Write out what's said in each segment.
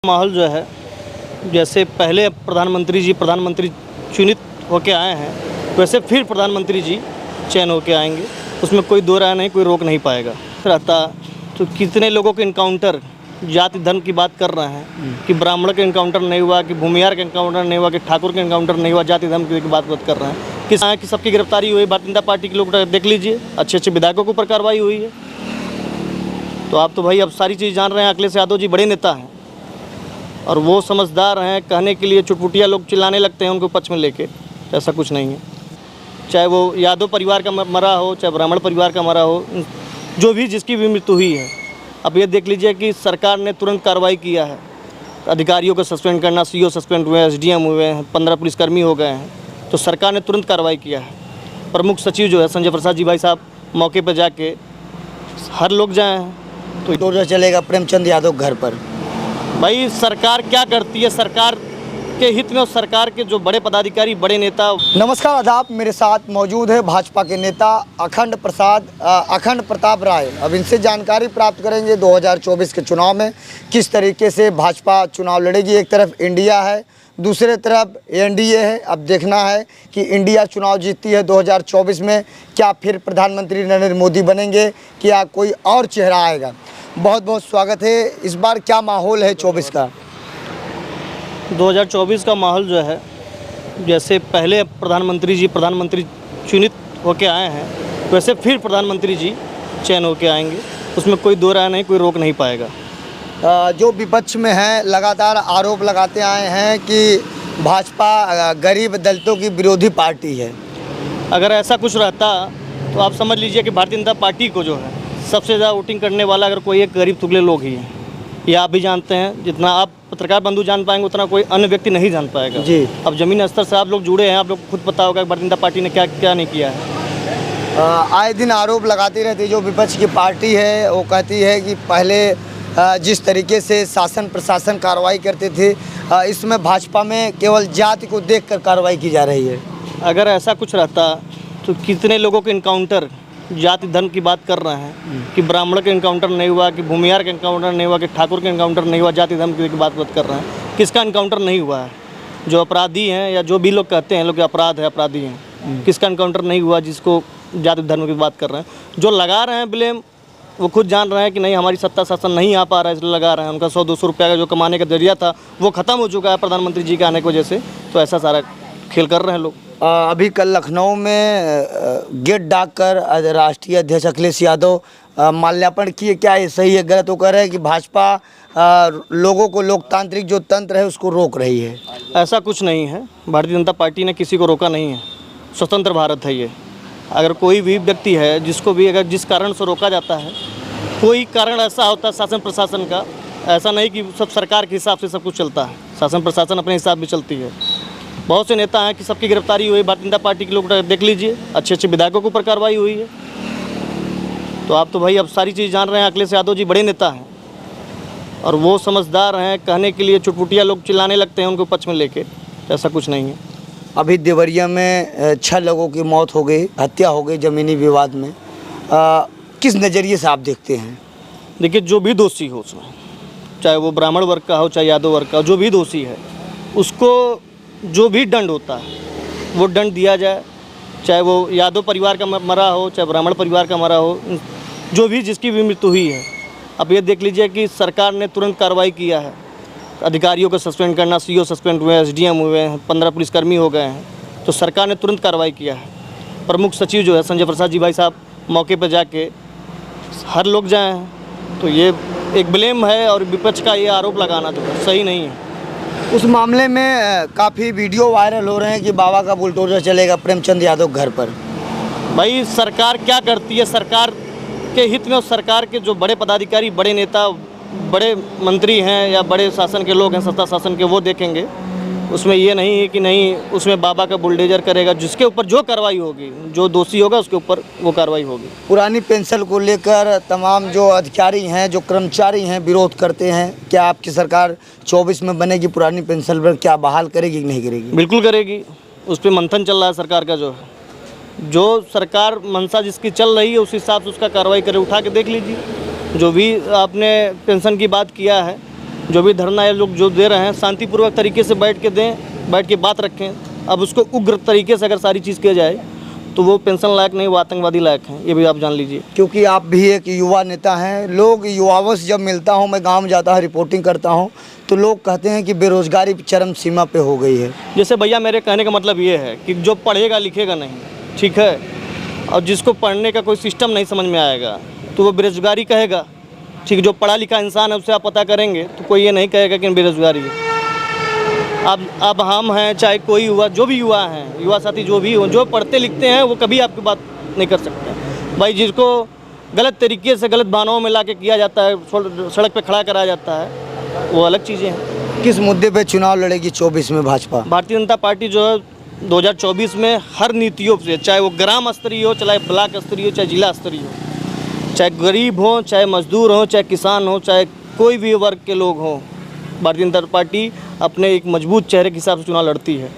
माहौल जो है, जैसे पहले प्रधानमंत्री चुनित होके आए हैं, वैसे फिर प्रधानमंत्री जी चयन होके आएंगे। उसमें कोई दो राय नहीं, कोई रोक नहीं पाएगा। रहता तो कितने लोगों के इनकाउंटर जाति धर्म की बात कर रहे हैं कि ब्राह्मण का इनकाउंटर नहीं हुआ, कि भूमिहार का इनकाउंटर नहीं हुआ, कि ठाकुर का इनकाउंटर नहीं हुआ, जाति धर्म की बात कर रहे हैं। कि सबकी गिरफ्तारी हुई। भारतीय जनता पार्टी के लोग देख लीजिए, अच्छे अच्छे विधायकों के ऊपर कार्रवाई हुई है। तो आप तो भाई अब सारी चीज़ जान रहे हैं। अखिलेश यादव जी बड़े नेता हैं और वो समझदार हैं। कहने के लिए चुटपुटिया लोग चिल्लाने लगते हैं उनको पक्ष में लेके, ऐसा कुछ नहीं है। चाहे वो यादव परिवार का मरा हो, चाहे ब्राह्मण परिवार का मरा हो, जो भी जिसकी भी मृत्यु हुई है, अब ये देख लीजिए कि सरकार ने तुरंत कार्रवाई किया है। अधिकारियों को सस्पेंड करना, सीओ सस्पेंड हुए, एसडीएम हुए हैं, 15 पुलिसकर्मी हो गए हैं। तो सरकार ने तुरंत कार्रवाई किया है। प्रमुख सचिव जो है संजय प्रसाद जी भाई साहब मौके पर जाके हर लोग जाए हैं। तो टोर्चर चलेगा प्रेमचंद यादव घर पर। भाई सरकार क्या करती है, सरकार के हित में और सरकार के जो बड़े पदाधिकारी, बड़े नेता। नमस्कार, आदाब। मेरे साथ मौजूद है भाजपा के नेता अखंड प्रताप राय। अब इनसे जानकारी प्राप्त करेंगे 2024 के चुनाव में किस तरीके से भाजपा चुनाव लड़ेगी। एक तरफ इंडिया है, दूसरे तरफ एनडीए है। अब देखना है कि इंडिया चुनाव जीतती है 2024 में, क्या फिर प्रधानमंत्री नरेंद्र मोदी बनेंगे, क्या कोई और चेहरा आएगा। बहुत बहुत स्वागत है। इस बार क्या माहौल है 24 का? 2024 का माहौल जो है, जैसे पहले प्रधानमंत्री चुनित होके आए हैं, वैसे फिर प्रधानमंत्री जी चयन होके आएंगे। उसमें कोई दो राय नहीं, कोई रोक नहीं पाएगा। जो विपक्ष में हैं लगातार आरोप लगाते आए हैं कि भाजपा गरीब दलितों की विरोधी पार्टी है। अगर ऐसा कुछ रहता तो आप समझ लीजिए कि भारतीय जनता पार्टी को जो है सबसे ज़्यादा वोटिंग करने वाला अगर कोई एक गरीब तुगले लोग ही हैं। ये आप भी जानते हैं, जितना आप पत्रकार बंधु जान पाएंगे उतना कोई अन्य व्यक्ति नहीं जान पाएगा जी। अब ज़मीन स्तर से आप लोग जुड़े हैं, आप लोग खुद पता होगा भारतीय जनता पार्टी ने क्या क्या नहीं किया है। आए दिन आरोप लगाती रहती है जो विपक्ष की पार्टी है। वो कहती है कि पहले जिस तरीके से शासन प्रशासन कार्रवाई करते थे, इसमें भाजपा में केवल जाति को देखकर कार्रवाई की जा रही है। अगर ऐसा कुछ रहता तो कितने लोगों के इनकाउंटर जाति धर्म की बात कर रहे हैं कि ब्राह्मण का इनकाउंटर नहीं हुआ, कि भूमिहार का इनकाउंटर नहीं हुआ, कि ठाकुर का इनकाउंटर नहीं हुआ, जाति धर्म की बात कर रहे हैं। किसका इनकाउंटर नहीं हुआ है? जो अपराधी हैं या जो भी लोग कहते हैं लोग अपराध है, अपराधी हैं, किसका इनकाउंटर नहीं हुआ जिसको जाति धर्म की बात कर रहे हैं? जो लगा रहे हैं ब्लेम, वो खुद जान रहे हैं कि नहीं हमारी सत्ता शासन नहीं आ पा रहा है, इसलिए लगा रहे हैं। उनका 100-200 रुपये का जो कमाने का जरिया था वो ख़त्म हो चुका है प्रधानमंत्री जी के आने की वजह से। तो ऐसा सारा खेल कर रहे हैं लोग। अभी कल लखनऊ में गेट डाककर राष्ट्रीय अध्यक्ष अखिलेश यादव माल्यार्पण किए। क्या ये सही है, गलत? वो कह रहे हैं कि भाजपा लोगों को लोकतांत्रिक जो तंत्र है उसको रोक रही है। ऐसा कुछ नहीं है। भारतीय जनता पार्टी ने किसी को रोका नहीं है। स्वतंत्र भारत है ये। अगर कोई भी व्यक्ति है जिसको भी अगर जिस कारण से रोका जाता है, कोई कारण ऐसा होता है शासन प्रशासन का, ऐसा नहीं कि सब सरकार के हिसाब से सब कुछ चलता है। शासन प्रशासन अपने हिसाब भी चलती है। बहुत से नेता हैं कि सबकी गिरफ्तारी हुई। भारतीय जनता पार्टी के लोग देख लीजिए, अच्छे अच्छे विधायकों के ऊपर कार्रवाई हुई है। तो आप तो भाई अब सारी चीज़ जान रहे हैं। अखिलेश यादव जी बड़े नेता हैं और वो समझदार हैं। कहने के लिए चुटपुटिया लोग चिल्लाने लगते हैं उनको पक्ष में लेके, ऐसा कुछ नहीं है। अभी देवरिया में 6 लोगों की मौत हो गई, हत्या हो गई ज़मीनी विवाद में। किस नज़रिए से आप देखते हैं? देखिए, जो भी दोषी हो उसमें, चाहे वो ब्राह्मण वर्ग का हो चाहे यादव वर्ग का, जो भी दोषी है उसको जो भी दंड होता है वो दंड दिया जाए। चाहे वो यादव परिवार का मरा हो, चाहे ब्राह्मण परिवार का मरा हो, जो भी जिसकी भी मृत्यु हुई है। अब ये देख लीजिए कि सरकार ने तुरंत कार्रवाई किया है। अधिकारियों को सस्पेंड करना, सीओ सस्पेंड हुए, एसडीएम हुए हैं, 15 पुलिसकर्मी हो गए हैं। तो सरकार ने तुरंत कार्रवाई किया है। प्रमुख सचिव जो है संजय प्रसाद जी भाई साहब मौके पर जाके हर लोग जाए हैं। तो ये एक ब्लेम है और विपक्ष का ये आरोप लगाना तो सही नहीं है। उस मामले में काफ़ी वीडियो वायरल हो रहे हैं कि बाबा का बुलडोजर चलेगा प्रेमचंद यादव घर पर। भाई सरकार क्या करती है, सरकार के हित में और सरकार के जो बड़े पदाधिकारी, बड़े नेता, बड़े मंत्री हैं या बड़े शासन के लोग हैं, सत्ता शासन के, वो देखेंगे। उसमें ये नहीं है कि नहीं उसमें बाबा का बुलडोजर करेगा। जिसके ऊपर जो कार्रवाई होगी, जो दोषी होगा उसके ऊपर वो कार्रवाई होगी। पुरानी पेंशन को लेकर तमाम जो अधिकारी हैं, जो कर्मचारी हैं, विरोध करते हैं। क्या आपकी सरकार 24 में बनेगी? पुरानी पेंशन पर क्या बहाल करेगी कि नहीं करेगी? बिल्कुल करेगी। उस पर मंथन चल रहा है सरकार का। जो सरकार मंशा जिसकी चल रही है उस हिसाब से उसका कार्रवाई करे। उठा के देख लीजिए, जो भी आपने पेंशन की बात किया है जो भी धरना ये लोग जो दे रहे हैं शांतिपूर्वक तरीके से बैठ के दें, बैठ के बात रखें। अब उसको उग्र तरीके से अगर सारी चीज़ किया जाए तो वो पेंशन लायक नहीं, वो आतंकवादी लायक हैं, ये भी आप जान लीजिए। क्योंकि आप भी एक युवा नेता हैं, लोग युवाओं से जब मिलता हूं, मैं गांव जाता हूं, रिपोर्टिंग करता हूं, तो लोग कहते हैं कि बेरोजगारी चरम सीमा पे हो गई है। जैसे भैया मेरे कहने का मतलब ये है कि जो पढ़ेगा लिखेगा नहीं, ठीक है, और जिसको पढ़ने का कोई सिस्टम नहीं समझ में आएगा तो वो बेरोजगारी कहेगा, ठीक है। जो पढ़ा लिखा इंसान है उससे आप पता करेंगे तो कोई ये नहीं कहेगा कि बेरोजगारी है। अब हम हैं, चाहे कोई युवा, जो भी युवा हैं, युवा साथी जो भी हो, जो पढ़ते लिखते हैं वो कभी आपकी बात नहीं कर सकते भाई। जिसको गलत तरीके से गलत बहानों में ला के किया जाता है, सड़क पे खड़ा कराया जाता है, वो अलग चीज़ें हैं। किस मुद्दे पे चुनाव लड़ेगी 24 में भाजपा? भारतीय जनता पार्टी जो है 2024 में हर नीतियों से, चाहे वो ग्राम स्तरीय हो, चाहे ब्लॉक स्तरीय हो, चाहे जिला स्तरीय हो, चाहे गरीब हो, चाहे मजदूर हो, चाहे किसान हो, चाहे कोई भी वर्ग के लोग हों, भारतीय जनता पार्टी अपने एक मजबूत चेहरे के हिसाब से चुनाव लड़ती है।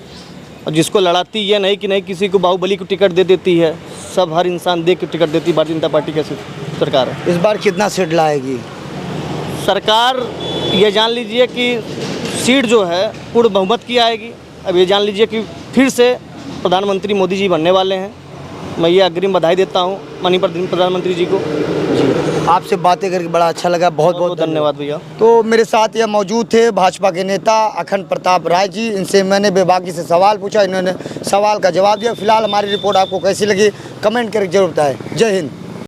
और जिसको लड़ाती ये नहीं कि नहीं किसी को बाहुबली को टिकट दे देती है, सब हर इंसान दे के टिकट देती है। भारतीय जनता पार्टी कैसी सरकार है। इस बार कितना सीट लाएगी सरकार? ये जान लीजिए कि सीट जो है पूर्ण बहुमत की आएगी। अब ये जान लीजिए कि फिर से प्रधानमंत्री मोदी जी बनने वाले हैं। मैं ये अग्रिम बधाई देता हूँ माननीय प्रधानमंत्री जी को। जी, आपसे बातें करके बड़ा अच्छा लगा, बहुत बहुत धन्यवाद भैया। तो मेरे साथ यह मौजूद थे भाजपा के नेता अखंड प्रताप राय जी। इनसे मैंने बेबाकी से सवाल पूछा, इन्होंने सवाल का जवाब दिया। फिलहाल हमारी रिपोर्ट आपको कैसी लगी कमेंट करके जरूर बताएं। जय हिंद।